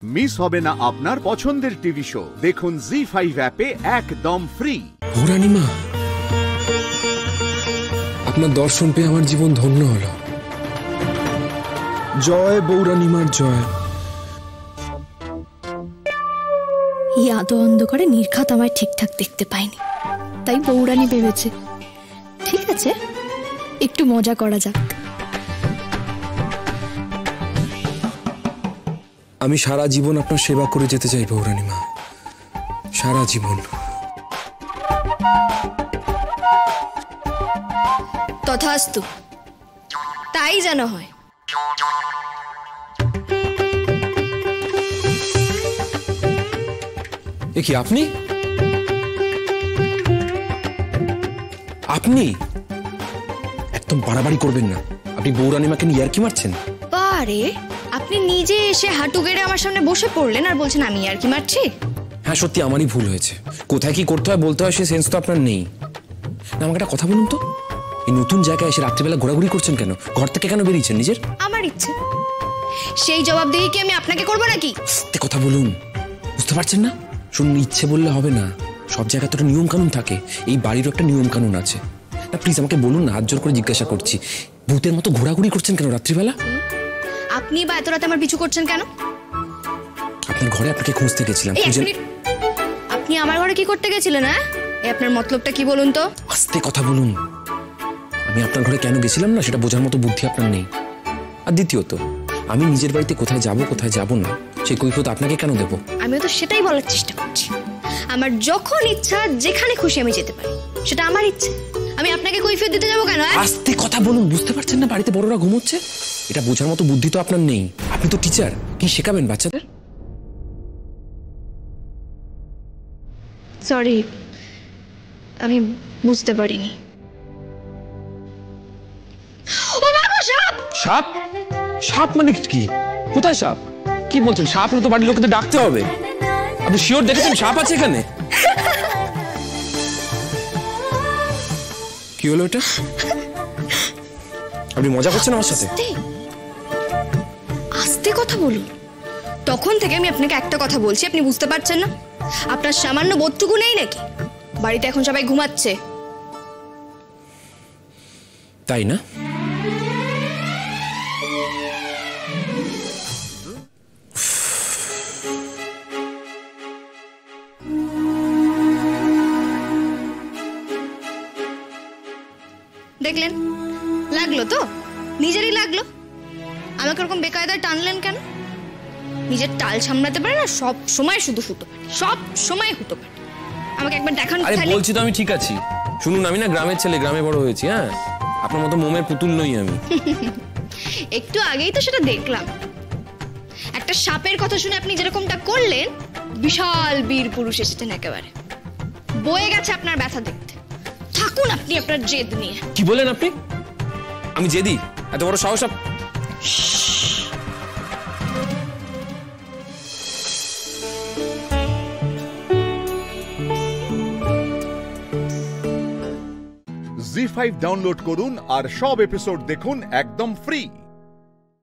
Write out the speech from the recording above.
Miss হবে না আপনার পছন্দের টিভি শো। দেখুন জি5 অ্যাপে একদম ফ্রি। পৌরাণিমা, আপনার দর্শন পেয়ে আমার জীবন ধন্য হলো। জয় পৌরাণিমার জয়। এই আদো অন্ধকারে নির্ঘাত আমায় ঠিকঠাক দেখতে পায়নি, তাই পৌরাণী ভেবেছে ঠিক আছে, একটু মজা করা যাক। আমি সারা জীবন আপনার সেবা করে যেতে চাই পৌরাণিমা, সারা জীবন। তথাস্তু, তাই যেন হয়। এ কি আপনি? আপনি একদম বাড়াবাড়ি করবেন না। আপনি পৌরাণিমাকে নিয়ে ইয়ার্কি মারছেন? বারে, আপনি নিজে এসে হাঁটু গেড়ে আমার সামনে বসে পড়লেন আর বলছেন আমি ইয়ার্কি মারছি। হ্যাঁ, সত্যি আমারই ভুল হয়েছে। কোথায় কি করতে হয় বলতে হয় সে সেন্স তো আপনার নেই। না, আমাকে একটা কথা বলুন তো, এই নতুন জায়গায় এসে রাত্রিবেলা ঘোরাঘুরি করছেন কেন? ঘর থেকে কেন বেরিয়েছেন নিজের? আমার ইচ্ছে, সেই জবাবদিহি কি আমি আপনাকে করবো নাকি? কথা বলুন, বুঝতে পারছেন না? শুনুন, ইচ্ছে বললে হবে না, সব জায়গায় তো একটা নিয়ম কানুন থাকে। এই বাড়িরও একটা নিয়ম কানুন আছে। না প্লিজ আমাকে বলুন না, হাত জোর করে জিজ্ঞাসা করছি, ভূতের মতো ঘোরাঘুরি করছেন কেন রাত্রিবেলা? আপনি বা এত রাতে আমার পিছু করছেন কেন? আপনার ঘরে আপনাকে খুঁজতে গেছিলাম। আপনি আমার ঘরে কি করতে গেছিলেন? হ্যাঁ, আপনার মতলবটা কি বলুন তো? আস্তে কথা বলুন। আমি আপনার ঘরে কেন গেছিলাম না সেটা বোঝার মতো বুদ্ধি আপনার নেই। আর দ্বিতীয়ত, আমি নিজের বাড়িতে কোথায় যাব কোথায় যাব না সেই কৈফিয়ত আপনাকে কেন দেব? আমিও তো সেটাই বলার চেষ্টা করছি। আমার যখন ইচ্ছা যেখানে খুশি আমি যেতে পারি, সেটা আমার ইচ্ছে। আমি আপনাকে কৈফিয়ত দিতে যাবো কেন? আস্তে কথা বলুন, বুঝতে পারছেন না বাড়িতে বড়রা ঘুমোচ্ছে? এটা বোঝার মতো বুদ্ধি তো আপনার নেই। আপনি তো টিচার, কি শেখাবেন বাচ্চাদের? সরি, আমি বুঝতে পারিনি। সাপ? সাপ মানে কি? কোথায় সাপ? কি বলছেন? সাপ না তো বাড়ির লোকেদের ডাকতে হবে। আপনি শিওর দেখেছেন সাপ আছে এখানে? কি হলো এটা? আপনি মজা করছেন আমার সাথে? আস্তে কথা বলুন। তখন থেকে আমি আপনাকে একটা কথা বলছি, আপনি বুঝতে পারছেন না? আপনার সামান্য বোধটুকু নেই নাকি? বাড়িতে এখন সবাই ঘুমাচ্ছে, তাই না? দেখলেন, লাগলো তো, নিজেরই লাগলো। আমাকে ওরকম বেকায়দায় টানলেন কেন? নিজের টাল সামলাতে পারে না, সব সময় শুধু হুটো পারে, সব সময় হুটো পারে। আমাকে একবার দেখান। আরে বলছি তো আমি ঠিক আছি। শুনুন, আমি না গ্রামের ছেলে, গ্রামে বড় হয়েছি। হ্যাঁ, আপনার মতো মোমের পুতুল নই আমি। একটু আগেই তো সেটা দেখলাম। একটা সাপের কথা শুনে আপনি যেরকমটা করলেন, বিশাল বীর পুরুষ এসেছেন একেবারে। বয়ে গেছে আপনার ব্যথা দেখতে। থাকুন আপনি আপনার জেদ নিয়ে। কি বলেন আপনি? আমি জেদি? এত বড় সাহস? জি5 ডাউনলোড করুন আর সব এপিসোড দেখুন একদম ফ্রি।